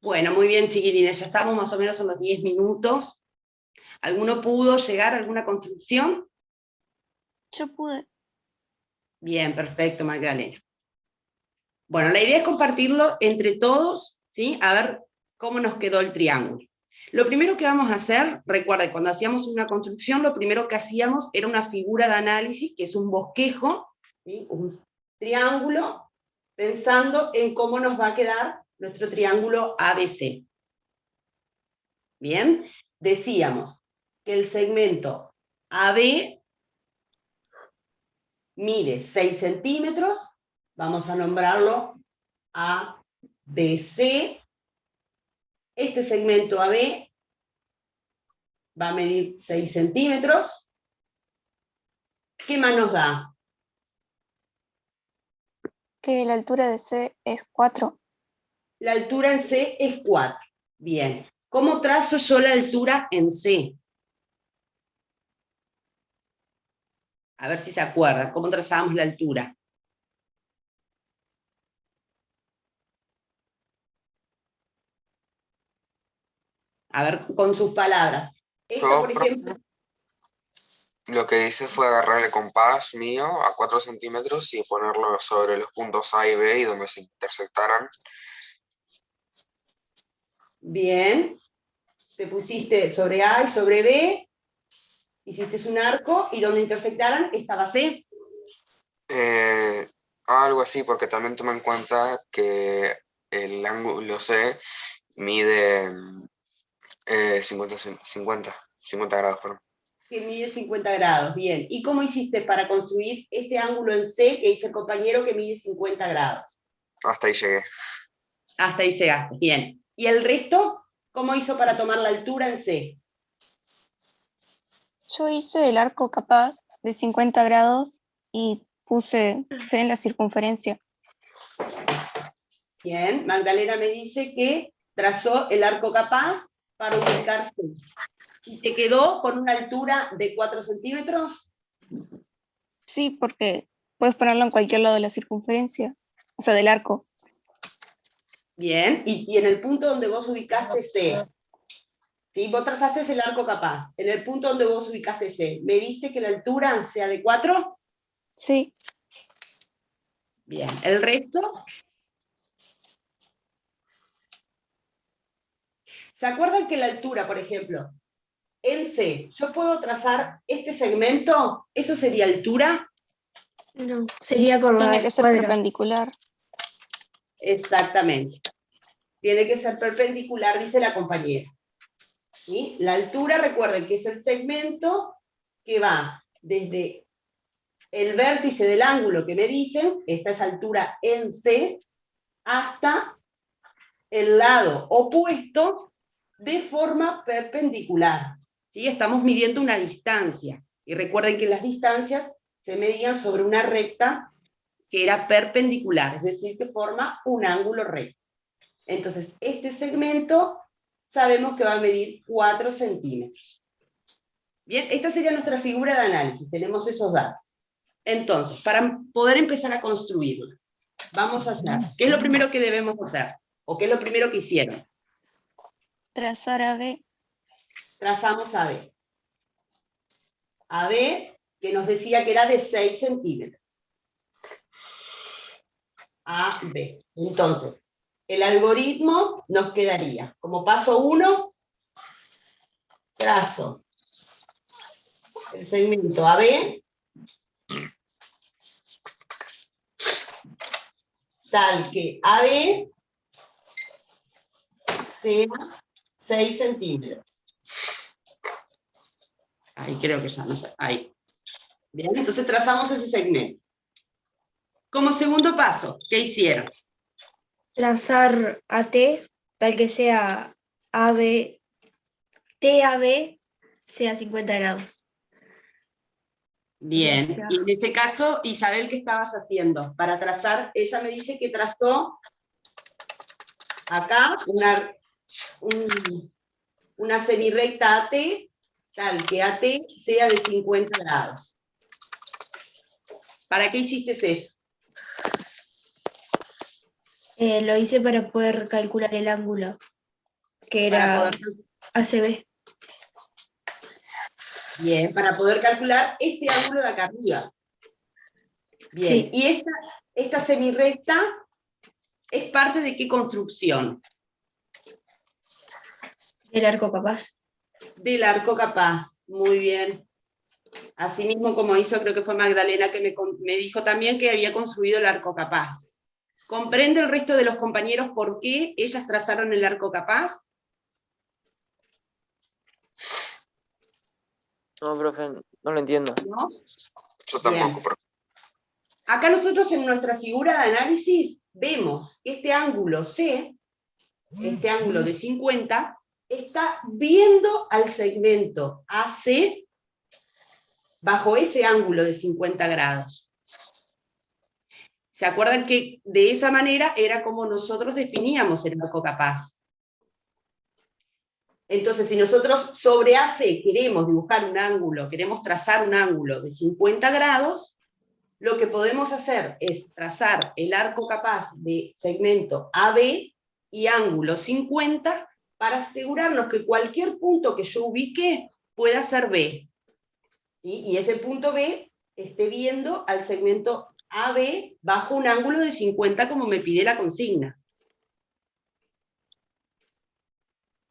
Bueno, muy bien, chiquilines, ya estamos más o menos en los 10 minutos. ¿Alguno pudo llegar a alguna construcción? Yo pude. Bien, perfecto, Magdalena. Bueno, la idea es compartirlo entre todos, ¿sí? A ver cómo nos quedó el triángulo. Lo primero que vamos a hacer, recuerden, cuando hacíamos una construcción, lo primero que hacíamos era una figura de análisis, que es un bosquejo, ¿sí? Un triángulo, pensando en cómo nos va a quedar nuestro triángulo ABC. Bien, decíamos que el segmento AB mide 6 centímetros, vamos a nombrarlo ABC. Este segmento AB va a medir 6 centímetros. ¿Qué más nos da? Que la altura de C es 4. La altura en C es 4. Bien. ¿Cómo trazo yo la altura en C? A ver si se acuerdan. ¿Cómo trazamos la altura? A ver, con sus palabras. Esta, por ejemplo, lo que hice fue agarrar el compás mío a 4 centímetros y ponerlo sobre los puntos A y B y donde se intersectaran. bien. Te pusiste sobre A y sobre B, hiciste un arco, y donde intersectaran estaba C. Algo así, porque también toma en cuenta que el ángulo C mide 50 grados, perdón. Que mide 50 grados, bien. ¿Y cómo hiciste para construir este ángulo en C que dice el compañero que mide 50 grados? Hasta ahí llegué. Hasta ahí llegaste, bien. ¿Y el resto? ¿Cómo hizo para tomar la altura en C? Yo hice el arco capaz de 50 grados y puse C en la circunferencia. Bien, Magdalena me dice que trazó el arco capaz para ubicar C. ¿Y te quedó con una altura de 4 centímetros? Sí, porque puedes ponerlo en cualquier lado de la circunferencia, o sea, del arco. Bien, y en el punto donde vos ubicaste C, ¿sí? Vos trazaste el arco capaz. En el punto donde vos ubicaste C, ¿me diste que la altura sea de 4? Sí. Bien, ¿el resto? ¿Se acuerdan que la altura, por ejemplo, en C, yo puedo trazar este segmento? ¿Eso sería altura? No, sería curva Tiene del que ser cuadro. perpendicular. Exactamente. Tiene que ser perpendicular, dice la compañera. ¿Sí? La altura, recuerden que es el segmento que va desde el vértice del ángulo que me dicen, esta es altura en C, hasta el lado opuesto de forma perpendicular. ¿Sí? Estamos midiendo una distancia. Y recuerden que las distancias se medían sobre una recta que era perpendicular, es decir, que forma un ángulo recto. Entonces, este segmento sabemos que va a medir 4 centímetros. Bien, esta sería nuestra figura de análisis, tenemos esos datos. Entonces, para poder empezar a construirla, vamos a hacer, ¿qué es lo primero que debemos hacer? ¿O qué es lo primero que hicieron? Trazar AB. Trazamos AB. AB, que nos decía que era de 6 centímetros. AB. Entonces, el algoritmo nos quedaría, como paso 1, trazo el segmento AB, tal que AB sea 6 centímetros. Ahí creo que ya no sé, ahí. Bien, entonces trazamos ese segmento. Como segundo paso, ¿qué hicieron? Trazar AT, tal que sea AB, TAB sea 50 grados. Bien, O sea, y en este caso, Isabel, ¿qué estabas haciendo? Para trazar, ella me dice que trazó acá una semirrecta AT, tal que AT sea de 50 grados. ¿Para qué hiciste eso? lo hice para poder calcular el ángulo. que Para era poder, ACB. bien, para poder calcular este ángulo de acá arriba. Bien, Sí. y esta semirrecta es parte de qué construcción? El arco capaz. Del arco capaz, muy bien. Asimismo como hizo, creo que fue Magdalena que me dijo también que había construido el arco capaz. ¿Comprende el resto de los compañeros por qué ellas trazaron el arco capaz? No, profe, no lo entiendo. ¿No? Yo tampoco, Bien. pero Acá nosotros en nuestra figura de análisis vemos que este ángulo C, este ángulo de 50, está viendo al segmento AC bajo ese ángulo de 50 grados. ¿Se acuerdan que de esa manera era como nosotros definíamos el arco capaz? Entonces, si nosotros sobre AC queremos dibujar un ángulo, queremos trazar un ángulo de 50 grados, lo que podemos hacer es trazar el arco capaz de segmento AB y ángulo 50 para asegurarnos que cualquier punto que yo ubique pueda ser B. ¿Sí? Y ese punto B esté viendo al segmento AB bajo un ángulo de 50 como me pide la consigna.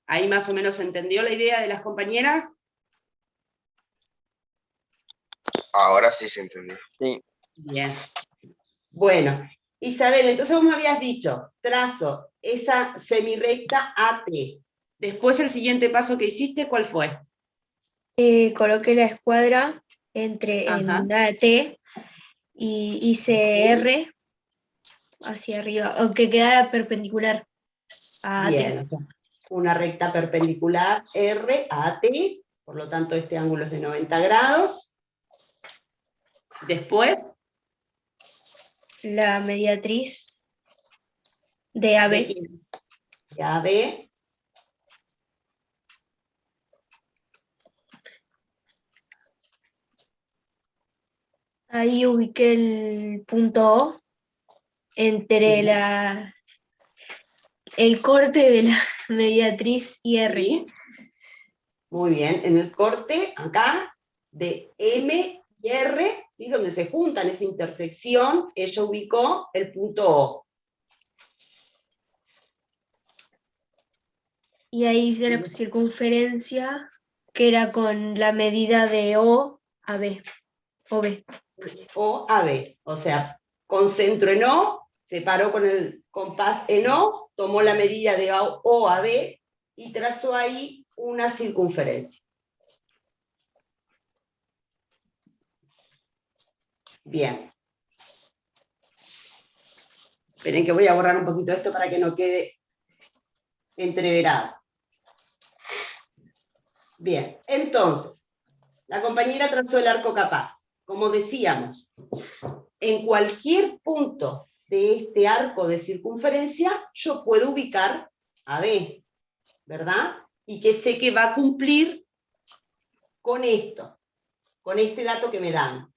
¿Ahí más o menos se entendió la idea de las compañeras? ahora sí se entendió. Sí, Bien. Bueno, Isabel, entonces vos me habías dicho, trazo esa semirrecta AT. Después el siguiente paso que hiciste, ¿cuál fue? Coloqué la escuadra en Ajá. AT y hice R hacia arriba, aunque quedara perpendicular a AT. Bien, o sea, una recta perpendicular R a AT, por lo tanto este ángulo es de 90 grados. Después, La mediatriz de AB. ¿de quién? De AB. Ahí ubiqué el punto O entre Bien. el corte de la mediatriz y R. Sí. Muy bien, en el corte, acá, de M y R, ¿sí? Donde se juntan esa intersección, ella ubicó el punto O. Y ahí hice la circunferencia que era con la medida de O a B. O B. O a B, o sea, con centro en O, se paró con el compás en O, tomó la medida de O a B y trazó ahí una circunferencia. Bien. Esperen que voy a borrar un poquito esto para que no quede entreverado. Bien, entonces, la compañera trazó el arco capaz. Como decíamos, en cualquier punto de este arco de circunferencia, yo puedo ubicar a B, ¿verdad? Y que sé que va a cumplir con esto, con este dato que me dan.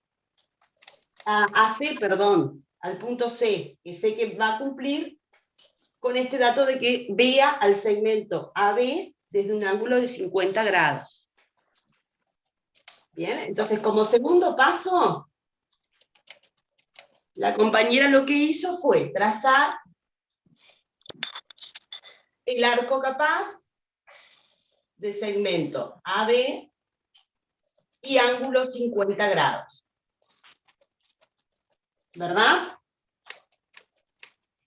A C, perdón, al punto C, que sé que va a cumplir con este dato de que vea al segmento AB desde un ángulo de 50 grados. Bien, entonces como segundo paso, la compañera lo que hizo fue trazar el arco capaz de segmento AB y ángulo 50 grados. ¿Verdad?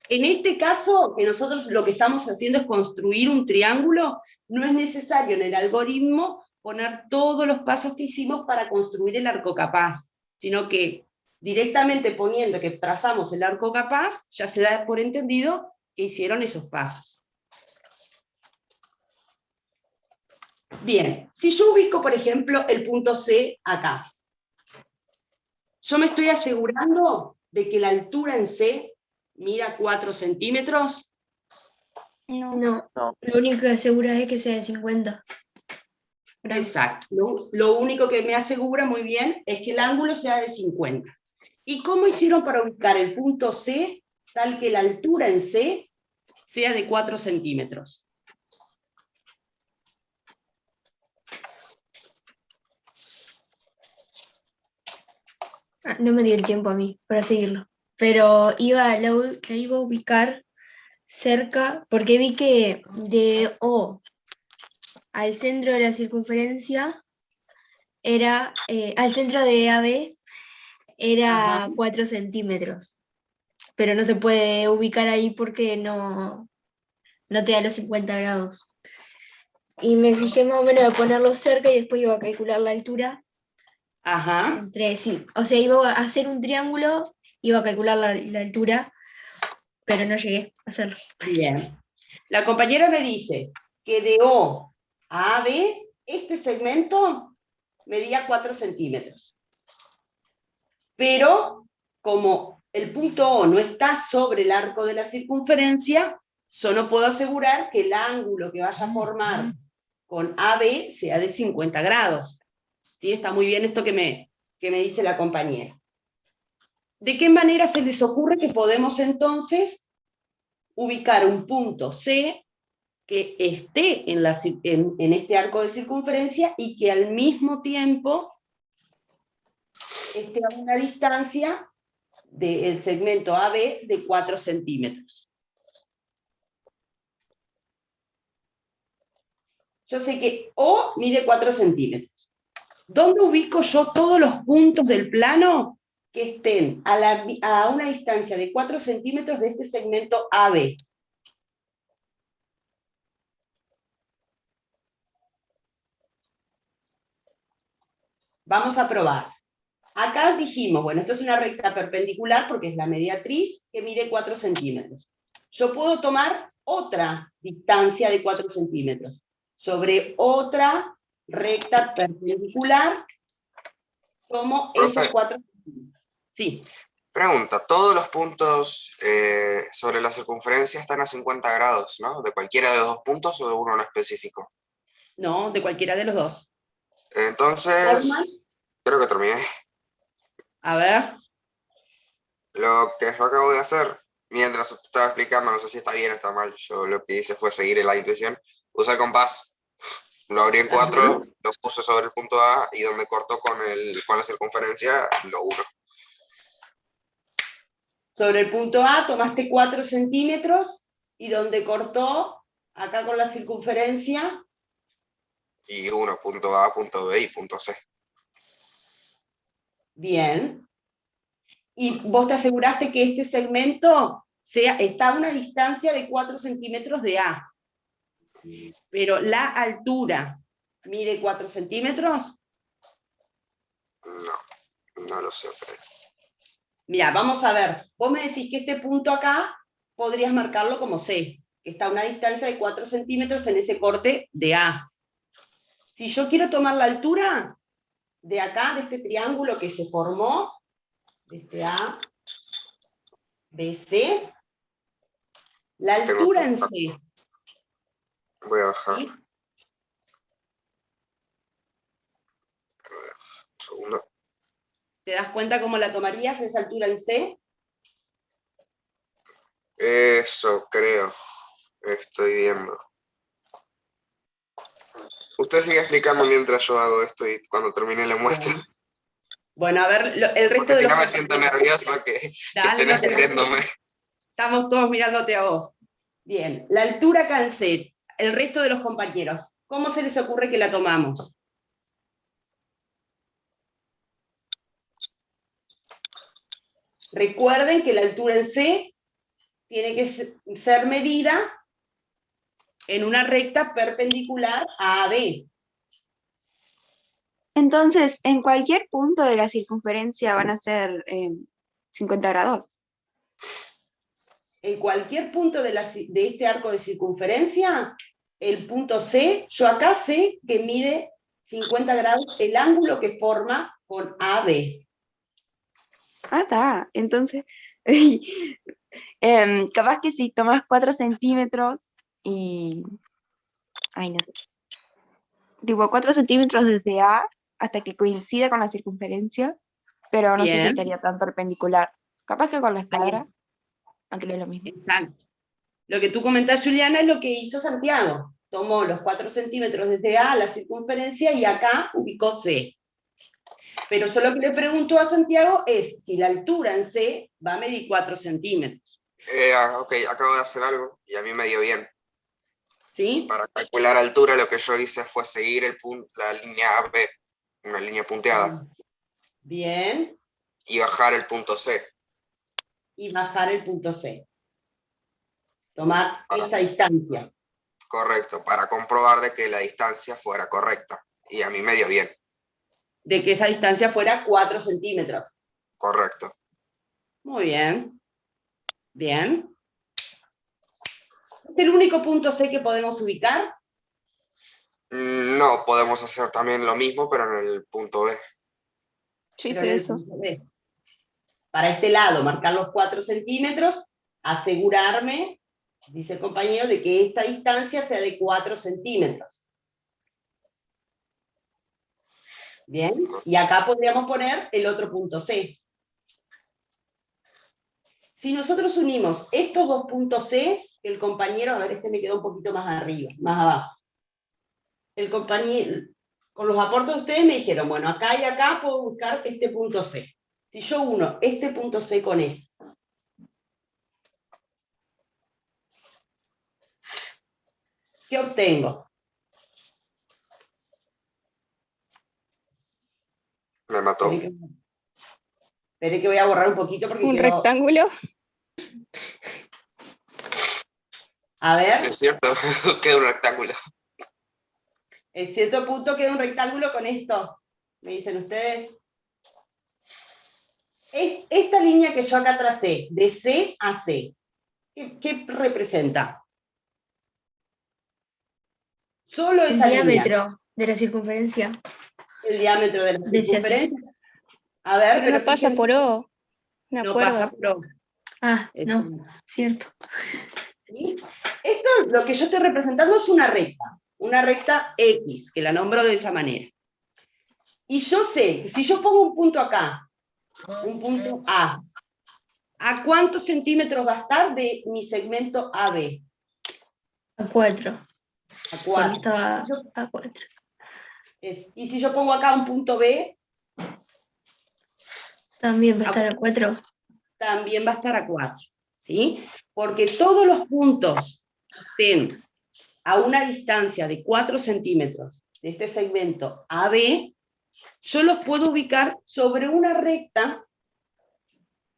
En este caso, que nosotros lo que estamos haciendo es construir un triángulo, no es necesario en el algoritmo poner todos los pasos que hicimos para construir el arco capaz, sino que directamente poniendo que trazamos el arco capaz, ya se da por entendido que hicieron esos pasos. Bien, si yo ubico, por ejemplo, el punto C acá, yo me estoy asegurando de que la altura en C mida 4 centímetros. No. No, no. lo único que asegura es que sea de 50 gramos. Exacto. Lo único que me asegura muy bien es que el ángulo sea de 50. ¿Y cómo hicieron para ubicar el punto C tal que la altura en C sea de 4 centímetros? No me dio el tiempo a mí para seguirlo. Pero la iba a ubicar cerca, porque vi que de O al centro de la circunferencia era, al centro de AB Ajá. era 4 centímetros. Pero no se puede ubicar ahí porque no te da los 50 grados. Y me fijé más o menos de ponerlo cerca y después iba a calcular la altura. Ajá. Sí, o sea, iba a hacer un triángulo, iba a calcular la altura, pero no llegué a hacerlo. Bien. La compañera me dice que de O a AB, este segmento medía 4 centímetros. Pero como el punto O no está sobre el arco de la circunferencia, yo no puedo asegurar que el ángulo que vaya a formar con AB sea de 50 grados. ¿Sí? Está muy bien esto que me dice la compañera. ¿De qué manera se les ocurre que podemos entonces ubicar un punto C que esté en este arco de circunferencia y que al mismo tiempo esté a una distancia del segmento AB de 4 centímetros? Yo sé que O mide 4 centímetros. ¿Dónde ubico yo todos los puntos del plano que estén a una distancia de 4 centímetros de este segmento AB? Vamos a probar. Acá dijimos, bueno, esto es una recta perpendicular porque es la mediatriz que mide 4 centímetros. Yo puedo tomar otra distancia de 4 centímetros sobre otra recta perpendicular, tomo esos Profe, 4 centímetros. Sí, pregunta, todos los puntos sobre la circunferencia están a 50 grados, ¿no? ¿De cualquiera de los dos puntos o de uno en específico? no, de cualquiera de los dos. Forman, Entonces, creo que terminé. a ver, Lo que yo acabo de hacer, mientras usted estaba explicando, no sé si está bien o está mal, yo lo que hice fue seguir la intuición, usé el compás, lo abrí en 4, ajá. lo puse sobre el punto A y donde cortó con la circunferencia, lo uno. Sobre el punto A tomaste 4 centímetros y donde cortó, acá con la circunferencia, Y uno, punto A, punto B y punto C. bien. Y vos te aseguraste que este segmento está a una distancia de 4 centímetros de A. Pero la altura mide 4 centímetros. No, no lo sé, pero... Mira, vamos a ver. Vos me decís que este punto acá podrías marcarlo como C, que está a una distancia de 4 centímetros en ese corte de A. Si yo quiero tomar la altura de acá, de este triángulo que se formó, de este A, B, C, la altura en C, Voy a bajar. ¿sí? Un segundo. ¿Te das cuenta cómo la tomarías esa altura en C? Eso creo. Estoy viendo. Usted sigue explicando mientras yo hago esto y cuando termine le muestro. Bueno, a ver, el resto Porque de si los no me siento nervioso que Dale, estén no te escribiéndome. Estamos todos mirándote a vos. Bien, la altura acá en C, el resto de los compañeros, ¿cómo se les ocurre que la tomamos? Recuerden que la altura en C tiene que ser medida en una recta perpendicular a AB. Entonces, en cualquier punto de la circunferencia van a ser 50 grados. En cualquier punto de este arco de circunferencia, el punto C, yo acá sé que mide 50 grados el ángulo que forma con AB. Ah, está. Entonces, capaz que si tomas 4 centímetros y... Ay, no sé. Tipo 4 centímetros desde A hasta que coincida con la circunferencia, pero no sé si Bien, estaría tan perpendicular. Capaz que con la ahí escuadra, aunque no es lo mismo. exacto. Lo que tú comentás, Juliana, es lo que hizo Santiago. Tomó los 4 centímetros desde A a la circunferencia y acá ubicó C. Pero yo lo que le pregunto a Santiago es si la altura en C va a medir 4 centímetros. Ok, acabo de hacer algo y a mí me dio bien. ¿Sí? Para calcular altura, lo que yo hice fue seguir la línea AB, una línea punteada, Bien. y bajar el punto C. Y bajar el punto C. Tomar Para- esta distancia. Correcto, para comprobar de que la distancia fuera correcta. Y a mí me dio bien. De que esa distancia fuera 4 centímetros. Correcto. Muy bien. Bien. ¿Es el único punto C que podemos ubicar? No, podemos hacer también lo mismo, pero en el punto B. Yo Pero hice en el eso. punto B. Para este lado, marcar los 4 centímetros, asegurarme, dice el compañero, de que esta distancia sea de 4 centímetros. Bien, y acá podríamos poner el otro punto C. Si nosotros unimos estos dos puntos C, el compañero, a ver, este me quedó un poquito más arriba, más abajo. El compañero, con los aportes de ustedes me dijeron, bueno, acá y acá puedo buscar este punto C. Si yo uno este punto C con este, ¿qué obtengo? Me mató. Esperé que voy a borrar un poquito porque Un quedó... rectángulo. A ver, Es cierto, queda un rectángulo. en cierto punto queda un rectángulo con esto. Me dicen ustedes. Esta línea que yo acá tracé, de C a C, ¿qué representa? Solo El esa línea, diámetro de la circunferencia. el diámetro de la De ese a ese. circunferencia. A ver, Pero pero no pasa fíjense, por O. Me no acuerdo. pasa por O. Ah, no, cierto. ¿Sí? Esto, lo que yo estoy representando es una recta X, que la nombro de esa manera. Y yo sé que si yo pongo un punto acá, un punto ¿a cuántos centímetros va a estar de mi segmento AB? A 4. A Porque 4. estaba a 4. Y si yo pongo acá un punto B, También va a estar a 4. también va a estar a 4. ¿Sí? Porque todos los puntos que estén a una distancia de 4 centímetros de este segmento AB, yo los puedo ubicar sobre una recta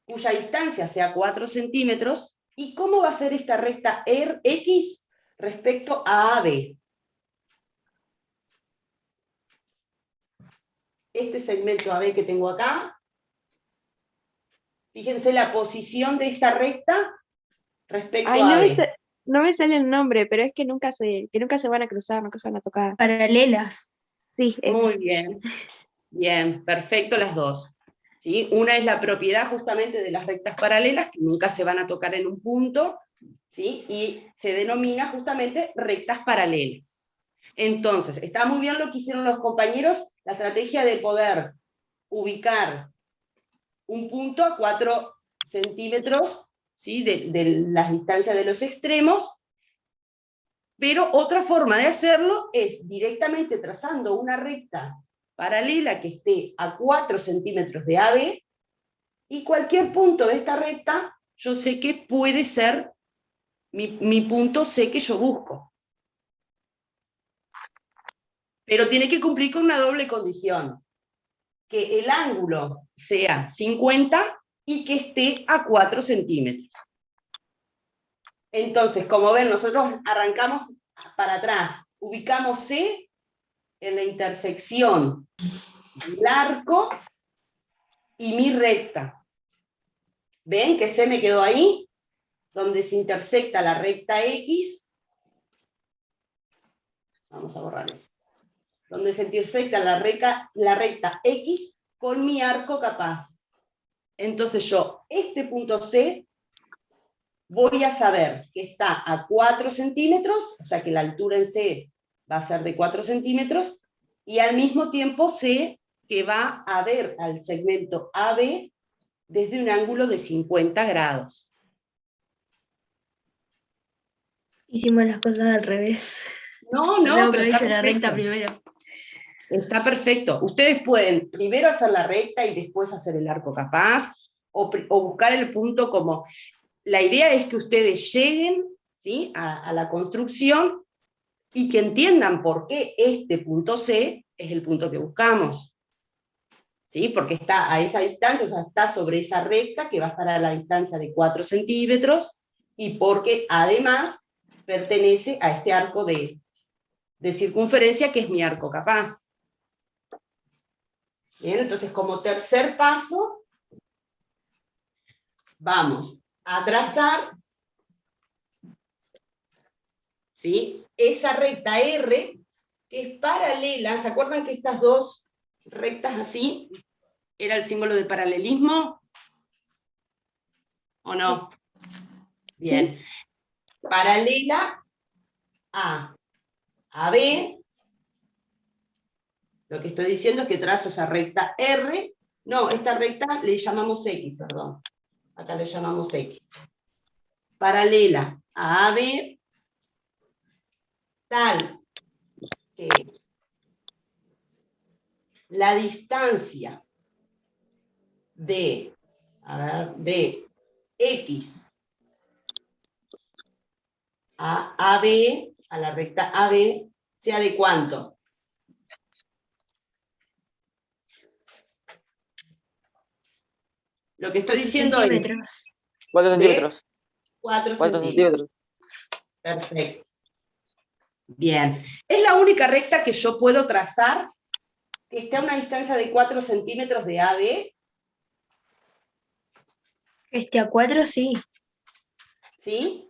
cuya distancia sea 4 centímetros. ¿Y cómo va a ser esta recta X respecto a AB? Este segmento AB que tengo acá, fíjense la posición de esta recta respecto Ay, a AB. no me sale el nombre, pero es que nunca se van a cruzar, nunca se van a tocar. Paralelas. Sí, eso. Muy bien, bien, perfecto las dos. ¿Sí? Una es la propiedad justamente de las rectas paralelas, que nunca se van a tocar en un punto, ¿sí? Y se denomina justamente rectas paralelas. Entonces, está muy bien lo que hicieron los compañeros, la estrategia de poder ubicar un punto a 4 centímetros, ¿sí? de las distancias de los extremos, pero otra forma de hacerlo es directamente trazando una recta paralela que esté a 4 centímetros de AB, y cualquier punto de esta recta, yo sé que puede ser mi punto C que yo busco. Pero tiene que cumplir con una doble condición, que el ángulo sea 50 y que esté a 4 centímetros. Entonces, como ven, nosotros arrancamos para atrás, ubicamos C en la intersección del arco y mi recta. ¿Ven que C me quedó ahí? Donde se intersecta la recta X. Vamos a borrar eso. Donde se intersecta la recta X con mi arco capaz. Entonces yo, este punto C, voy a saber que está a 4 centímetros, o sea que la altura en C va a ser de 4 centímetros, y al mismo tiempo sé que va a ver al segmento AB desde un ángulo de 50 grados. Hicimos las cosas al revés. No, Tengo pero que está haber hecho la recta perfecto. primero. Está perfecto. Ustedes pueden primero hacer la recta y después hacer el arco capaz, o buscar el punto como... La idea es que ustedes lleguen, ¿sí?, a la construcción y que entiendan por qué este punto C es el punto que buscamos. ¿Sí? Porque está a esa distancia, o sea, está sobre esa recta que va a estar a la distancia de 4 centímetros, y porque además pertenece a este arco de circunferencia que es mi arco capaz. Bien, entonces como tercer paso, vamos a trazar, ¿sí?, esa recta R, que es paralela. ¿Se acuerdan que estas dos rectas así era el símbolo de paralelismo? ¿O no? Bien. Paralela a B. Lo que estoy diciendo es que trazo esa recta R. No, esta recta le llamamos X, perdón. Acá le llamamos X. Paralela a AB, tal que la distancia de X a AB, a la recta AB, sea de ¿cuánto? Lo que estoy diciendo es 4 de centímetros. 4 4 centímetros. centímetros. Perfecto. Bien. Es la única recta que yo puedo trazar que esté a una distancia de 4 centímetros de AB. A 4 sí. ¿Sí?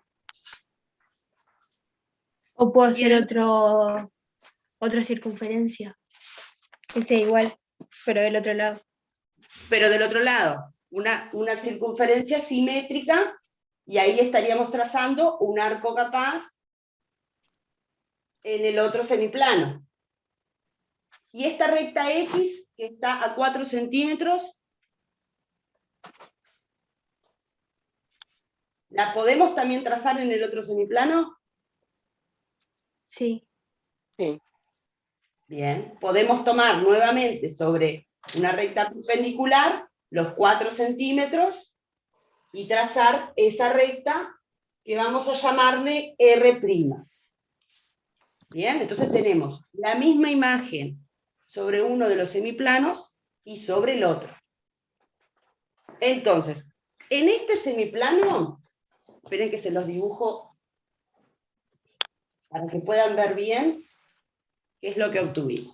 O puedo hacer Bien. otra circunferencia. Que sea igual, pero del otro lado. Pero del otro lado, una circunferencia simétrica, y ahí estaríamos trazando un arco capaz en el otro semiplano. Y esta recta X, que está a 4 centímetros, ¿la podemos también trazar en el otro semiplano? Sí. Sí. Bien, podemos tomar nuevamente sobre una recta perpendicular los 4 centímetros y trazar esa recta que vamos a llamarle R'. Bien, entonces tenemos la misma imagen sobre uno de los semiplanos y sobre el otro. Entonces, en este semiplano, esperen que se los dibujo para que puedan ver bien qué es lo que obtuvimos.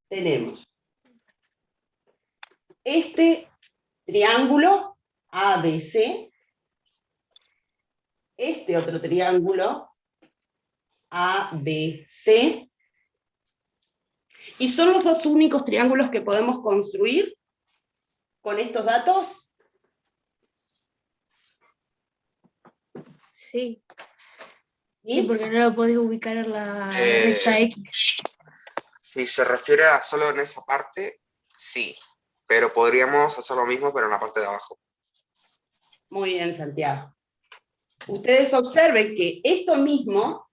Tenemos este triángulo ABC, este otro triángulo ABC, y son los dos únicos triángulos que podemos construir con estos datos. Sí. ¿Sí? Sí, porque no lo podés ubicar en la recta X. Si se refiere a solo en esa parte, sí. Pero podríamos hacer lo mismo, pero en la parte de abajo. Muy bien, Santiago. Ustedes observen que esto mismo,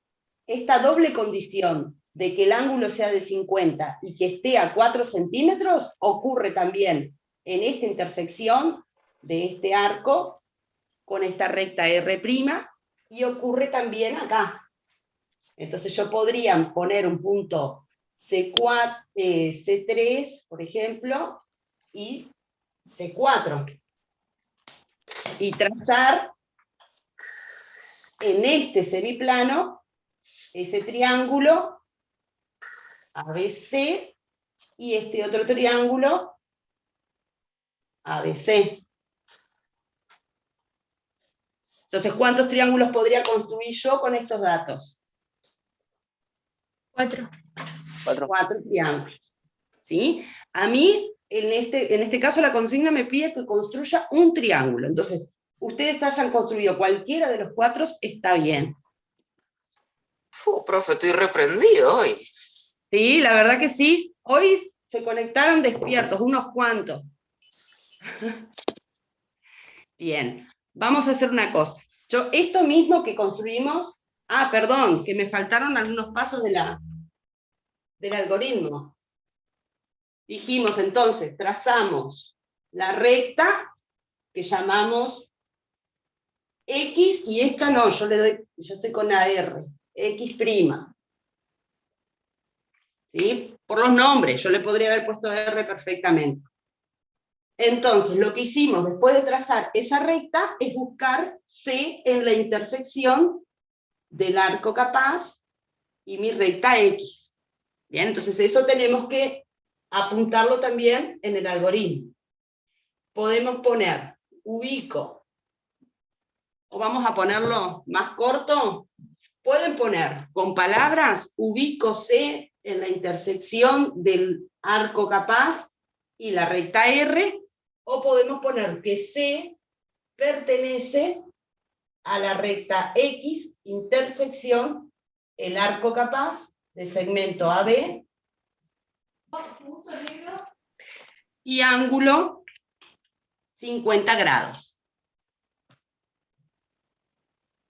esta doble condición de que el ángulo sea de 50 y que esté a 4 centímetros, ocurre también en esta intersección de este arco con esta recta R', y ocurre también acá. Entonces yo podría poner un punto C4, C3, por ejemplo, y C4. Y trazar en este semiplano ese triángulo ABC y este otro triángulo ABC. Entonces, ¿cuántos triángulos podría construir yo con estos datos? 4. 4 triángulos. ¿Sí? A mí, en este caso, la consigna me pide que construya un triángulo. Entonces, ustedes hayan construido cualquiera de los 4, está bien. Profe, estoy reprendido hoy. Sí, la verdad que sí. Hoy se conectaron despiertos, unos cuantos. Bien, vamos a hacer una cosa. Yo, esto mismo que construimos... Ah, perdón, que me faltaron algunos pasos de la del algoritmo. Dijimos entonces, trazamos la recta que llamamos X, y esta no, yo estoy con AR, X'. ¿Sí? Por los nombres, yo le podría haber puesto R perfectamente. Entonces, lo que hicimos después de trazar esa recta es buscar C en la intersección del arco capaz y mi recta X. Bien, entonces eso tenemos que apuntarlo también en el algoritmo. Podemos poner, ubico, o vamos a ponerlo más corto, pueden poner con palabras, ubico C en la intersección del arco capaz y la recta R, o podemos poner que C pertenece a la recta X, intersección, el arco capaz del segmento AB, y ángulo 50 grados.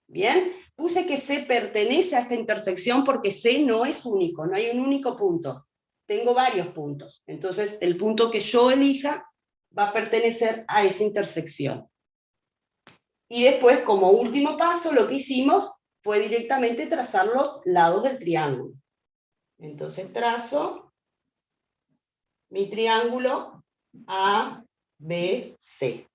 Bien, puse que C pertenece a esta intersección porque C no es único, no hay un único punto. Tengo varios puntos. Entonces, el punto que yo elija va a pertenecer a esa intersección. Y después, como último paso, lo que hicimos fue directamente trazar los lados del triángulo. Entonces trazo mi triángulo ABC.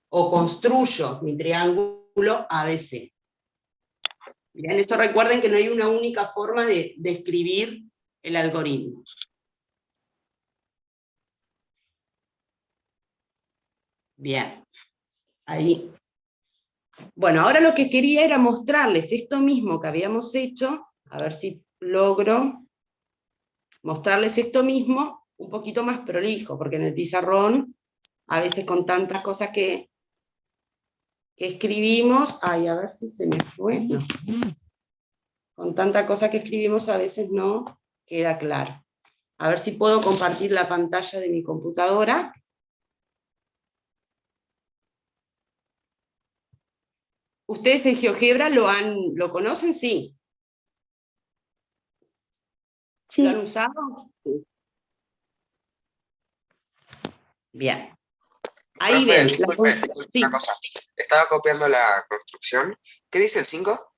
O construyo mi triángulo ABC. Bien, eso recuerden que no hay una única forma de escribir el algoritmo. Bien, ahí. Bueno, ahora lo que quería era mostrarles esto mismo que habíamos hecho, a ver si logro mostrarles esto mismo un poquito más prolijo, porque en el pizarrón, a veces con tantas cosas que escribimos, ay, a ver si se me fue, no. Con tanta cosa que escribimos a veces no queda claro. A ver si puedo compartir la pantalla de mi computadora. ¿Ustedes en GeoGebra lo conocen? Sí. Sí. ¿Lo han usado? Bien. Ahí Profe, ven. disculpe, Sí. una cosa. Estaba copiando la construcción. ¿Qué dice el 5?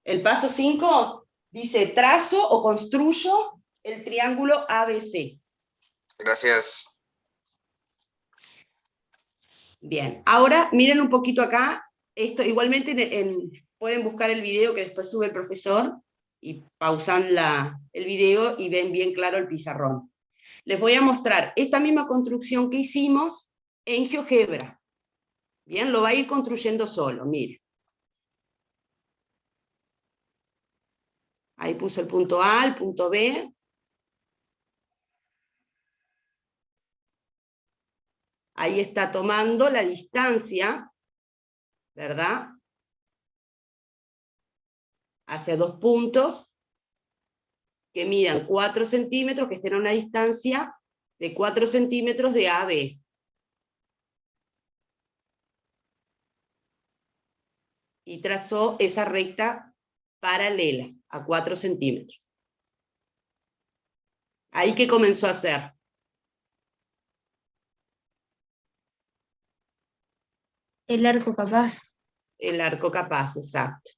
El paso 5 dice trazo o construyo el triángulo ABC. Gracias. Bien, ahora miren un poquito acá, esto igualmente pueden buscar el video que después sube el profesor y pausan el video y ven bien claro el pizarrón. Les voy a mostrar esta misma construcción que hicimos en GeoGebra. Bien, lo va a ir construyendo solo, miren. Ahí puse el punto A, el punto B. Ahí está tomando la distancia, ¿verdad? Hacia dos puntos que midan 4 centímetros, que estén a una distancia de 4 centímetros de A a B. Y trazó esa recta paralela a 4 centímetros. Ahí que comenzó a hacer. El arco capaz. El arco capaz, exacto.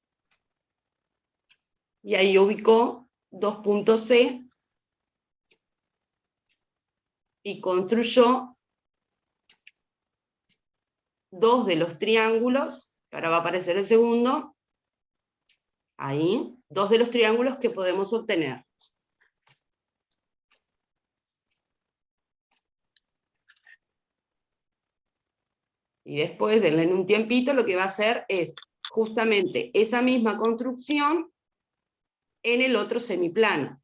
Y ahí ubicó 2 puntos C y construyó 2 de los triángulos, ahora va a aparecer el segundo, ahí, 2 de los triángulos que podemos obtener. Y después, denle en un tiempito, lo que va a hacer es justamente esa misma construcción en el otro semiplano.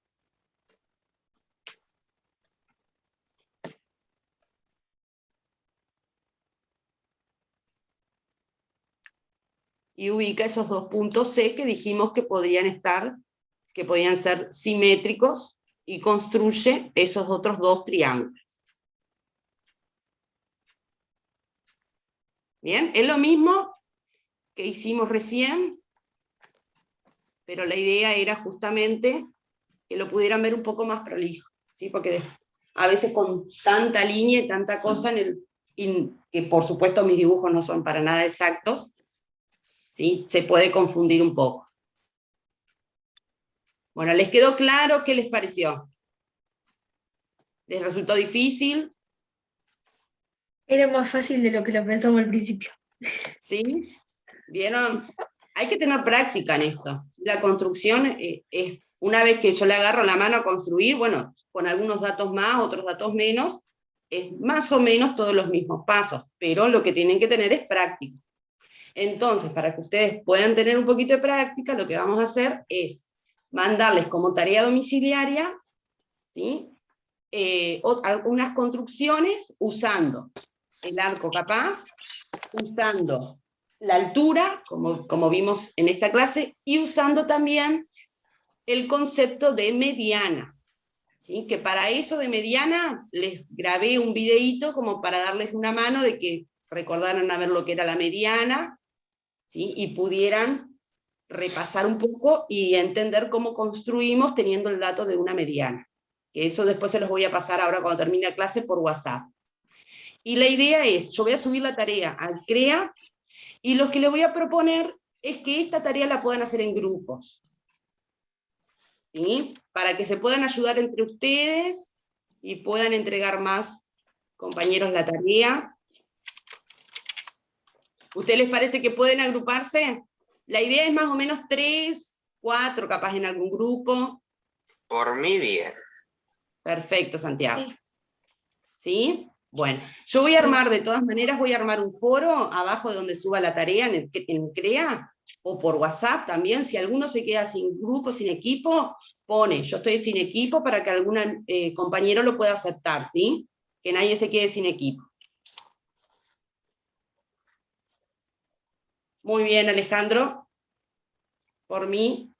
Y ubica esos 2 puntos C que dijimos que podían ser simétricos, y construye esos otros 2 triángulos. Bien, es lo mismo que hicimos recién pero la idea era justamente que lo pudieran ver un poco más prolijo, ¿sí? Porque a veces con tanta línea y tanta cosa, que por supuesto mis dibujos no son para nada exactos, ¿sí? Se puede confundir un poco. Bueno, ¿les quedó claro? ¿Qué les pareció? ¿Les resultó difícil? Era más fácil de lo que lo pensamos al principio. ¿Sí? ¿Vieron? Hay que tener práctica en esto. La construcción es, una vez que yo le agarro la mano a construir, bueno, con algunos datos más, otros datos menos, es más o menos todos los mismos pasos, pero lo que tienen que tener es práctica. Entonces, para que ustedes puedan tener un poquito de práctica, lo que vamos a hacer es mandarles como tarea domiciliaria, ¿sí? Algunas construcciones usando el arco capaz, usando la altura, como vimos en esta clase, y usando también el concepto de mediana, ¿sí? Que para eso de mediana les grabé un videíto como para darles una mano de que recordaran a ver lo que era la mediana, ¿sí? Y pudieran repasar un poco y entender cómo construimos teniendo el dato de una mediana. Que eso después se los voy a pasar ahora cuando termine la clase por WhatsApp. Y la idea es, yo voy a subir la tarea al CREA, y lo que les voy a proponer es que esta tarea la puedan hacer en grupos, ¿sí? Para que se puedan ayudar entre ustedes y puedan entregar más compañeros la tarea. ¿Ustedes les parece que pueden agruparse? La idea es más o menos 3, 4, capaz en algún grupo. Por mí, bien. Perfecto, Santiago. Sí. ¿Sí? Bueno, yo voy a armar, de todas maneras, voy a armar un foro abajo de donde suba la tarea en CREA, o por WhatsApp también. Si alguno se queda sin grupo, sin equipo, pone, yo estoy sin equipo, para que algún compañero lo pueda aceptar, ¿sí? Que nadie se quede sin equipo. Muy bien, Alejandro. Por mí,